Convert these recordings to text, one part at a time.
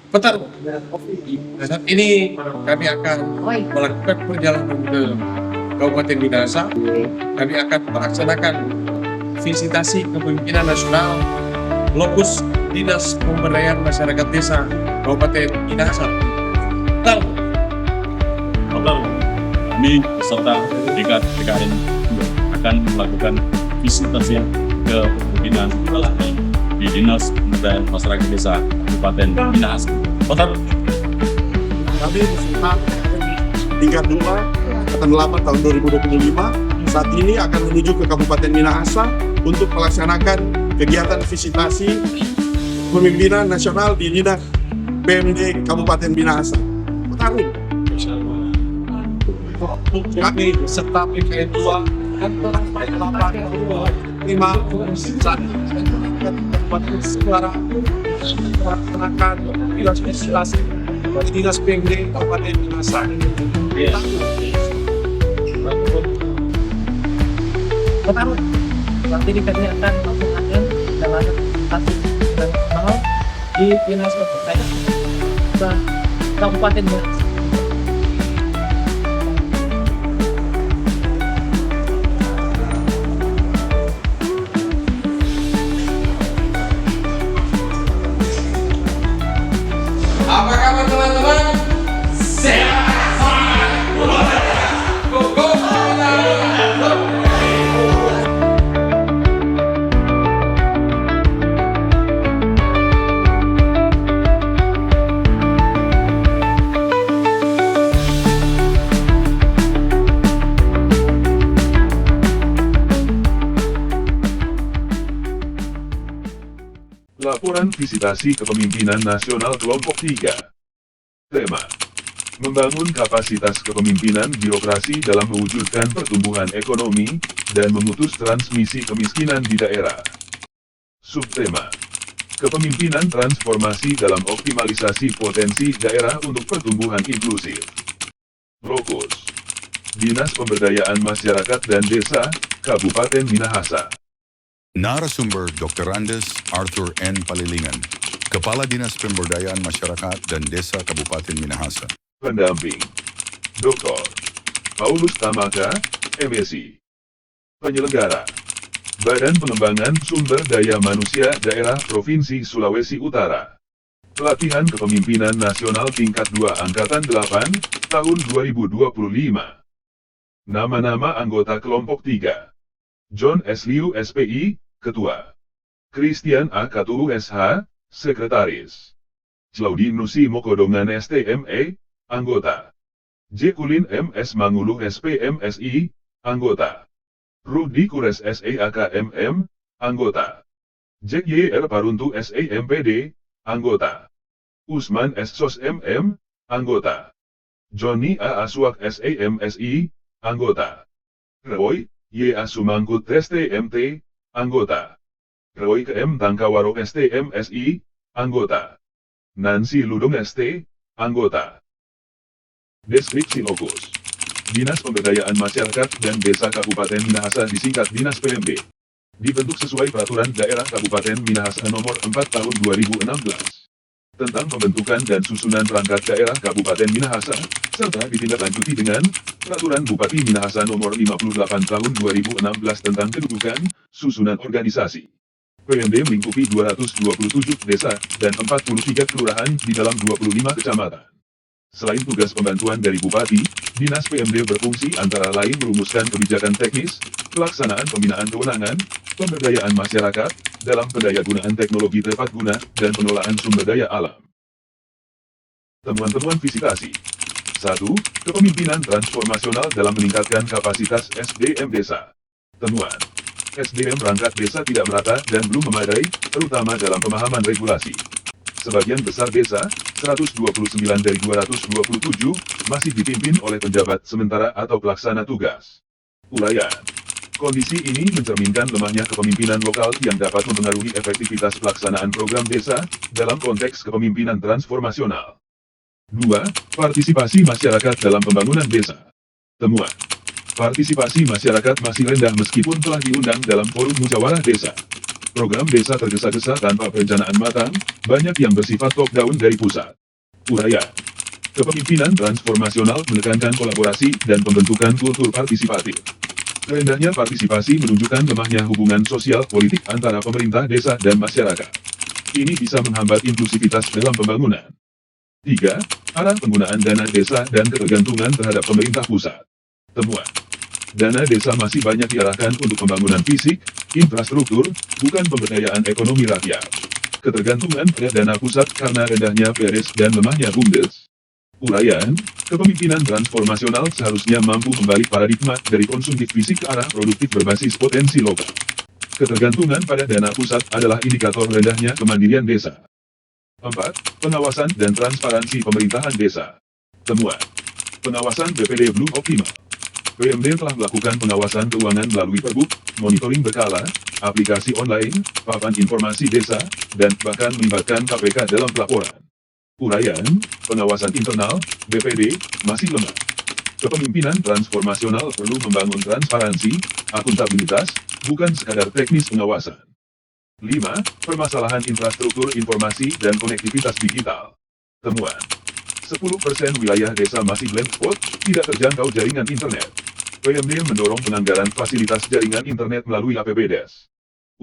Bentar, saat ini kami akan melakukan perjalanan ke Kabupaten Minahasa. Kami akan melaksanakan visitasi kepemimpinan nasional lokus Dinas Pemberdayaan Masyarakat Desa Kabupaten Minahasa. Tahu? Kami beserta DKN akan melakukan visitasi ke pembinaan di Dinas Pemberdayaan Masyarakat Desa Kabupaten Minahasa. Kami beserta tingkat 2 angkatan 8 tahun 2025 saat ini akan menuju ke Kabupaten Minahasa untuk melaksanakan kegiatan visitasi pemimpinan nasional di Dinas PMD Kabupaten Minahasa. Pertarung. Kami beserta PKN 2 angkatan 8 saat ini sekarang melaksanakan visitasi di Dinas PMD Kabupaten Minahasa. Pertama, nanti kami akan melakukan dalam presentasi nasional di Dinas Pemberdayaan Kabupaten Minahasa. Apa kabar teman-teman? Sehat! Go, go, Laporan Visitasi Kepemimpinan Nasional Kelompok 3. Tema: membangun kapasitas kepemimpinan birokrasi dalam mewujudkan pertumbuhan ekonomi dan memutus transmisi kemiskinan di daerah. Subtema: kepemimpinan transformasi dalam optimalisasi potensi daerah untuk pertumbuhan inklusif. Lokus: Dinas Pemberdayaan Masyarakat dan Desa, Kabupaten Minahasa. Narasumber Dr. Andes Arthur N. Palilingan, Kepala Dinas Pemberdayaan Masyarakat dan Desa Kabupaten Minahasa. Pendamping: Dr. Paulus Tamaka, MSc. Penyelenggara: Badan Pengembangan Sumber Daya Manusia Daerah Provinsi Sulawesi Utara. Pelatihan Kepemimpinan Nasional Tingkat 2 Angkatan 8, tahun 2025. Nama-nama anggota Kelompok 3. John S. Liu SPI, Ketua. Christian A. Katulu SH, Sekretaris. Claudi Nusi Mokodongan STME, Anggota. J. Kulin MS Mangulu SPMSI, Anggota. Rudi Kures SEAKMM, Anggota. Jack Y.R. Paruntu SAMPD, Anggota. Usman S. Sos MM, Anggota. Johnny A. Aswak SAMSI, Anggota. Roy Y.A. Sumangkut STMT, Anggota. Roy KM Tangkawaro STMSI, Anggota. Nancy Ludong ST, Anggota. Deskripsi lokus: Dinas Pemberdayaan Masyarakat dan Desa Kabupaten Minahasa disingkat Dinas PMD. Dibentuk sesuai Peraturan Daerah Kabupaten Minahasa Nomor 4 Tahun 2016 tentang pembentukan dan susunan perangkat daerah Kabupaten Minahasa, serta ditindaklanjuti dengan Peraturan Bupati Minahasa Nomor 58 Tahun 2016 tentang kedudukan, susunan organisasi. PMD melingkupi 227 desa dan 43 kelurahan di dalam 25 kecamatan. Selain tugas pembantuan dari Bupati, Dinas PMD berfungsi antara lain merumuskan kebijakan teknis, pelaksanaan pembinaan kewenangan, pemberdayaan masyarakat, dalam pendayagunaan teknologi tepat guna, dan pengelolaan sumber daya alam. Temuan-temuan visitasi. 1. Kepemimpinan transformasional dalam meningkatkan kapasitas SDM desa. Temuan: SDM perangkat desa tidak merata dan belum memadai, terutama dalam pemahaman regulasi. Sebagian besar desa, 129 dari 227, masih dipimpin oleh penjabat sementara atau pelaksana tugas. Uraian: kondisi ini mencerminkan lemahnya kepemimpinan lokal yang dapat mempengaruhi efektivitas pelaksanaan program desa dalam konteks kepemimpinan transformasional. 2. Partisipasi masyarakat dalam pembangunan desa. Temuan: partisipasi masyarakat masih rendah meskipun telah diundang dalam forum musyawarah desa. Program desa tergesa-gesa tanpa perencanaan matang, banyak yang bersifat top-down dari pusat. Uraya. Kepemimpinan transformasional menekankan kolaborasi dan pembentukan kultur partisipatif. Rendahnya partisipasi menunjukkan lemahnya hubungan sosial politik antara pemerintah desa dan masyarakat. Ini bisa menghambat inklusivitas dalam pembangunan. 3. Arah penggunaan dana desa dan ketergantungan terhadap pemerintah pusat. Temuan. Dana desa masih banyak diarahkan untuk pembangunan fisik, infrastruktur, bukan pemberdayaan ekonomi rakyat. Ketergantungan pada dana pusat karena rendahnya PRS dan lemahnya BUMDes. Uraian, kepemimpinan transformasional seharusnya mampu membalik paradigma dari konsumtif fisik ke arah produktif berbasis potensi lokal. Ketergantungan pada dana pusat adalah indikator rendahnya kemandirian desa. 4. Pengawasan dan transparansi pemerintahan desa. Temuan. Pengawasan BPD belum optimal. PMD telah melakukan pengawasan keuangan melalui perbuk, monitoring berkala, aplikasi online, papan informasi desa, dan bahkan melibatkan KPK dalam pelaporan. Uraian, pengawasan internal, BPD, masih lemah. Kepemimpinan transformasional perlu membangun transparansi, akuntabilitas, bukan sekadar teknis pengawasan. 5. Permasalahan infrastruktur informasi dan konektivitas digital. Temuan. 10% wilayah desa masih blank spot, tidak terjangkau jaringan internet. PMD mendorong penganggaran fasilitas jaringan internet melalui APBdes.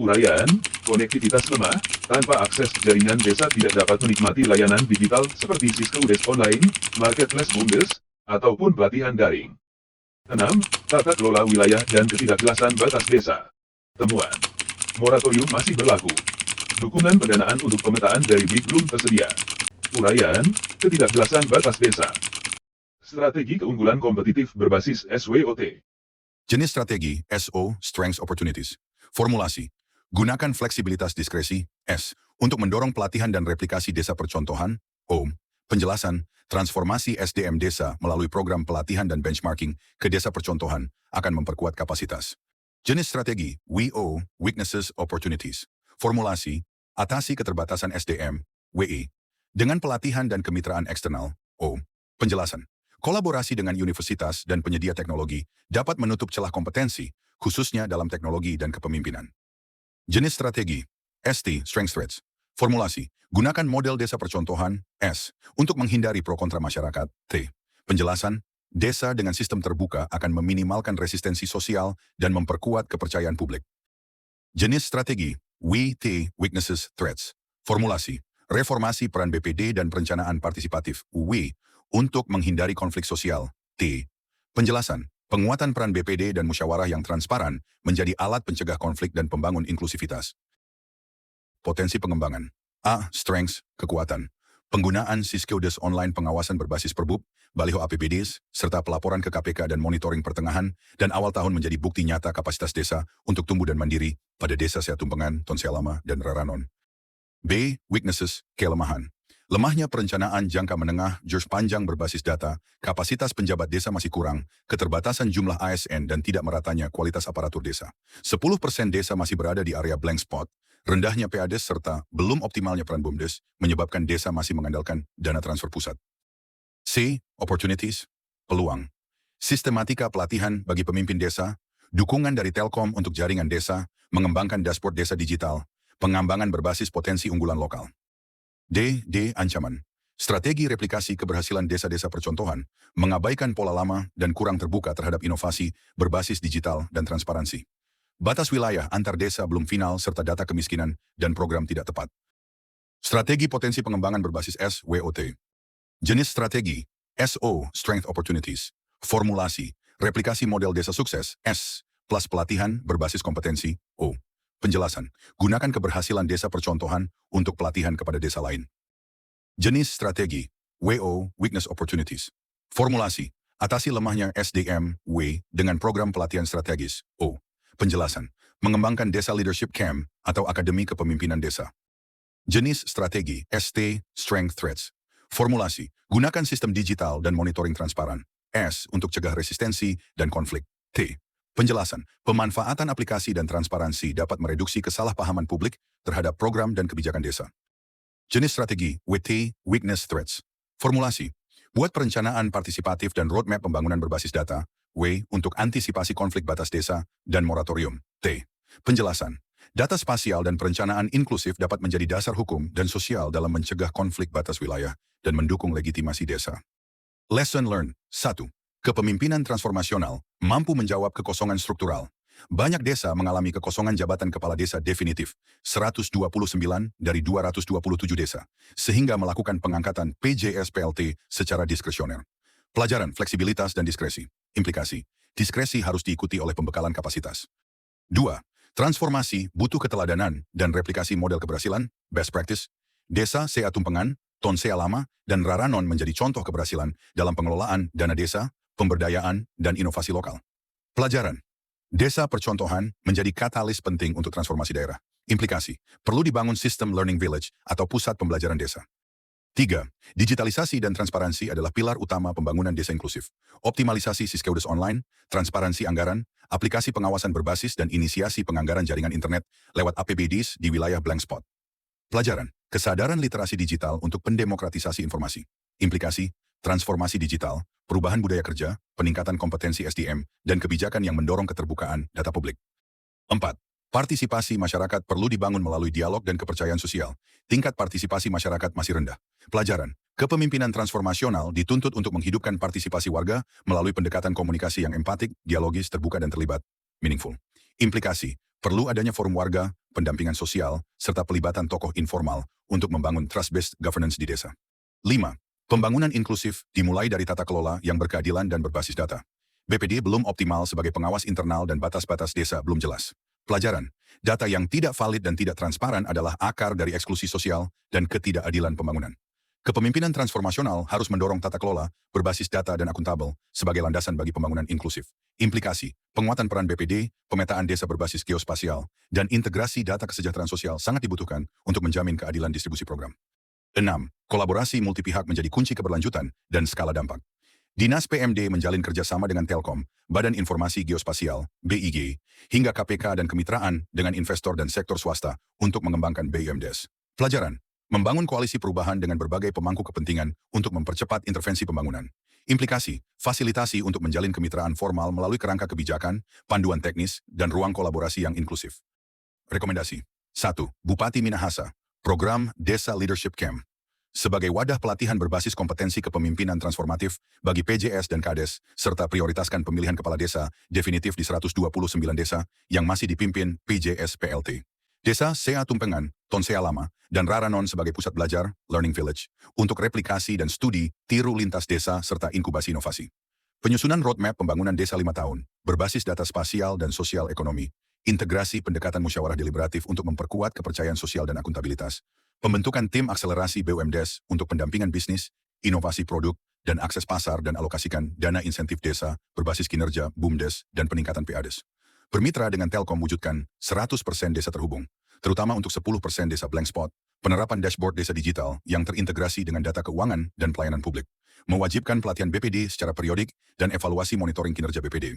Uraian, konektivitas lemah, tanpa akses jaringan desa tidak dapat menikmati layanan digital seperti Siskeudes Online, Marketplace BUMDes, ataupun pelatihan daring. 6. Tata kelola wilayah dan ketidakjelasan batas desa. Temuan. Moratorium masih berlaku. Dukungan pendanaan untuk pemetaan dari BID belum tersedia. Uraian, ketidakjelasan batas desa. Strategi keunggulan kompetitif berbasis SWOT. Jenis strategi SO, Strengths Opportunities. Formulasi. Gunakan fleksibilitas diskresi S untuk mendorong pelatihan dan replikasi desa percontohan. O. Penjelasan. Transformasi SDM desa melalui program pelatihan dan benchmarking ke desa percontohan akan memperkuat kapasitas. Jenis strategi WO, Weaknesses Opportunities. Formulasi. Atasi keterbatasan SDM WE dengan pelatihan dan kemitraan eksternal. O. Penjelasan. Kolaborasi dengan universitas dan penyedia teknologi dapat menutup celah kompetensi, khususnya dalam teknologi dan kepemimpinan. Jenis strategi ST, Strength Threats. Formulasi. Gunakan model desa percontohan S untuk menghindari pro kontra masyarakat. T. Penjelasan. Desa dengan sistem terbuka akan meminimalkan resistensi sosial dan memperkuat kepercayaan publik. Jenis strategi WT, Weaknesses Threats. Formulasi. Reformasi peran BPD dan perencanaan partisipatif W untuk menghindari konflik sosial. T. Penjelasan. Penguatan peran BPD dan musyawarah yang transparan menjadi alat pencegah konflik dan pembangun inklusivitas. Potensi pengembangan. A. Strengths, kekuatan. Penggunaan Siskeudes Online pengawasan berbasis perbuk, baliho APBdes, serta pelaporan ke KPK dan monitoring pertengahan dan awal tahun menjadi bukti nyata kapasitas desa untuk tumbuh dan mandiri pada desa Seatumpengan, Tonsealama, dan Raranon. B. Weaknesses, kelemahan. Lemahnya perencanaan jangka menengah jurus panjang berbasis data, kapasitas penjabat desa masih kurang, keterbatasan jumlah ASN dan tidak meratanya kualitas aparatur desa. 10% desa masih berada di area blank spot, rendahnya PADes serta belum optimalnya peran BUMDes menyebabkan desa masih mengandalkan dana transfer pusat. C. Opportunities, peluang. Sistematika pelatihan bagi pemimpin desa, dukungan dari Telkom untuk jaringan desa, mengembangkan dashboard desa digital, pengembangan berbasis potensi unggulan lokal. D. Ancaman. Strategi replikasi keberhasilan desa-desa percontohan, mengabaikan pola lama dan kurang terbuka terhadap inovasi berbasis digital dan transparansi. Batas wilayah antar desa belum final serta data kemiskinan dan program tidak tepat. Strategi potensi pengembangan berbasis SWOT. Jenis strategi SO, Strength Opportunities. Formulasi. Replikasi model desa sukses S plus pelatihan berbasis kompetensi O. Penjelasan. Gunakan keberhasilan desa percontohan untuk pelatihan kepada desa lain. Jenis strategi WO, Weakness Opportunities. Formulasi. Atasi lemahnya SDM W dengan program pelatihan strategis O. Penjelasan. Mengembangkan desa leadership camp atau akademi kepemimpinan desa. Jenis strategi ST, Strength Threats. Formulasi. Gunakan sistem digital dan monitoring transparan S untuk cegah resistensi dan konflik. T. Penjelasan. Pemanfaatan aplikasi dan transparansi dapat mereduksi kesalahpahaman publik terhadap program dan kebijakan desa. Jenis strategi WT, Weakness Threats. Formulasi. Buat perencanaan partisipatif dan roadmap pembangunan berbasis data W untuk antisipasi konflik batas desa dan moratorium. T. Penjelasan. Data spasial dan perencanaan inklusif dapat menjadi dasar hukum dan sosial dalam mencegah konflik batas wilayah dan mendukung legitimasi desa. Lesson learned. 1. Kepemimpinan transformasional mampu menjawab kekosongan struktural. Banyak desa mengalami kekosongan jabatan kepala desa definitif, 129 dari 227 desa, sehingga melakukan pengangkatan PJS-PLT secara diskresioner. Pelajaran, fleksibilitas dan diskresi. Implikasi, diskresi harus diikuti oleh pembekalan kapasitas. 2. Transformasi butuh keteladanan dan replikasi model keberhasilan, best practice. Desa Sea Tumpengan, Ton Sea Lama, dan Raranon menjadi contoh keberhasilan dalam pengelolaan dana desa, pemberdayaan, dan inovasi lokal. Pelajaran, desa percontohan menjadi katalis penting untuk transformasi daerah. Implikasi, perlu dibangun sistem learning village atau pusat pembelajaran desa. 3. Digitalisasi dan transparansi adalah pilar utama pembangunan desa inklusif. Optimalisasi Siskeudes online, transparansi anggaran, aplikasi pengawasan berbasis dan inisiasi penganggaran jaringan internet lewat APBDs di wilayah blank spot. Pelajaran, kesadaran literasi digital untuk pendemokratisasi informasi. Implikasi, transformasi digital, perubahan budaya kerja, peningkatan kompetensi SDM, dan kebijakan yang mendorong keterbukaan data publik. 4. Partisipasi masyarakat perlu dibangun melalui dialog dan kepercayaan sosial. Tingkat partisipasi masyarakat masih rendah. Pelajaran, kepemimpinan transformasional dituntut untuk menghidupkan partisipasi warga melalui pendekatan komunikasi yang empatik, dialogis, terbuka dan terlibat. Meaningful. Implikasi, perlu adanya forum warga, pendampingan sosial, serta pelibatan tokoh informal untuk membangun trust-based governance di desa. 5. Pembangunan inklusif dimulai dari tata kelola yang berkeadilan dan berbasis data. BPD belum optimal sebagai pengawas internal dan batas-batas desa belum jelas. Pelajaran, data yang tidak valid dan tidak transparan adalah akar dari eksklusi sosial dan ketidakadilan pembangunan. Kepemimpinan transformasional harus mendorong tata kelola, berbasis data dan akuntabel sebagai landasan bagi pembangunan inklusif. Implikasi, penguatan peran BPD, pemetaan desa berbasis geospasial, dan integrasi data kesejahteraan sosial sangat dibutuhkan untuk menjamin keadilan distribusi program. 6. Kolaborasi multipihak menjadi kunci keberlanjutan dan skala dampak. Dinas PMD menjalin kerjasama dengan Telkom, Badan Informasi Geospasial, BIG, hingga KPK dan kemitraan dengan investor dan sektor swasta untuk mengembangkan BUMDes. Pelajaran, membangun koalisi perubahan dengan berbagai pemangku kepentingan untuk mempercepat intervensi pembangunan. Implikasi, fasilitasi untuk menjalin kemitraan formal melalui kerangka kebijakan, panduan teknis, dan ruang kolaborasi yang inklusif. Rekomendasi. 1. Bupati Minahasa, Program Desa Leadership Camp. Sebagai wadah pelatihan berbasis kompetensi kepemimpinan transformatif bagi PJS dan Kades, serta prioritaskan pemilihan kepala desa definitif di 129 desa yang masih dipimpin PJS PLT. Desa Sea Tumpengan, Ton Sea Lama, dan Raranon sebagai pusat belajar, learning village, untuk replikasi dan studi tiru lintas desa serta inkubasi inovasi. Penyusunan roadmap pembangunan desa 5 tahun, berbasis data spasial dan sosial ekonomi, integrasi pendekatan musyawarah deliberatif untuk memperkuat kepercayaan sosial dan akuntabilitas, pembentukan tim akselerasi BUMDes untuk pendampingan bisnis, inovasi produk, dan akses pasar dan alokasikan dana insentif desa berbasis kinerja, BUMDes, dan peningkatan PADes. Bermitra dengan Telkom wujudkan 100% desa terhubung, terutama untuk 10% desa blank spot, penerapan dashboard desa digital yang terintegrasi dengan data keuangan dan pelayanan publik, mewajibkan pelatihan BPD secara periodik dan evaluasi monitoring kinerja BPD.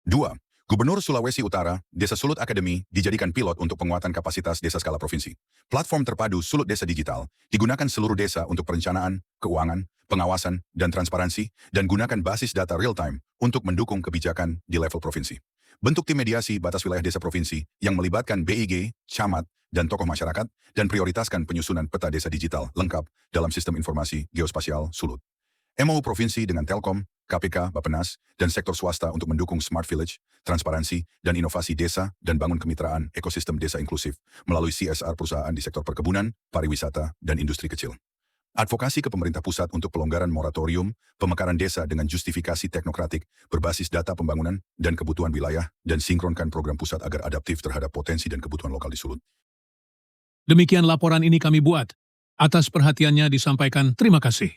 2. Gubernur Sulawesi Utara, Desa Sulut Academy dijadikan pilot untuk penguatan kapasitas desa skala provinsi. Platform terpadu Sulut Desa Digital digunakan seluruh desa untuk perencanaan, keuangan, pengawasan, dan transparansi, dan gunakan basis data real-time untuk mendukung kebijakan di level provinsi. Bentuk tim mediasi batas wilayah desa provinsi yang melibatkan BIG, camat, dan tokoh masyarakat, dan prioritaskan penyusunan peta desa digital lengkap dalam sistem informasi geospasial Sulut. MOU Provinsi dengan Telkom, KPK, Bappenas, dan sektor swasta untuk mendukung Smart Village, transparansi, dan inovasi desa, dan bangun kemitraan ekosistem desa inklusif melalui CSR perusahaan di sektor perkebunan, pariwisata, dan industri kecil. Advokasi ke pemerintah pusat untuk pelonggaran moratorium, pemekaran desa dengan justifikasi teknokratik, berbasis data pembangunan dan kebutuhan wilayah, dan sinkronkan program pusat agar adaptif terhadap potensi dan kebutuhan lokal di Sulut. Demikian laporan ini kami buat. Atas perhatiannya disampaikan terima kasih.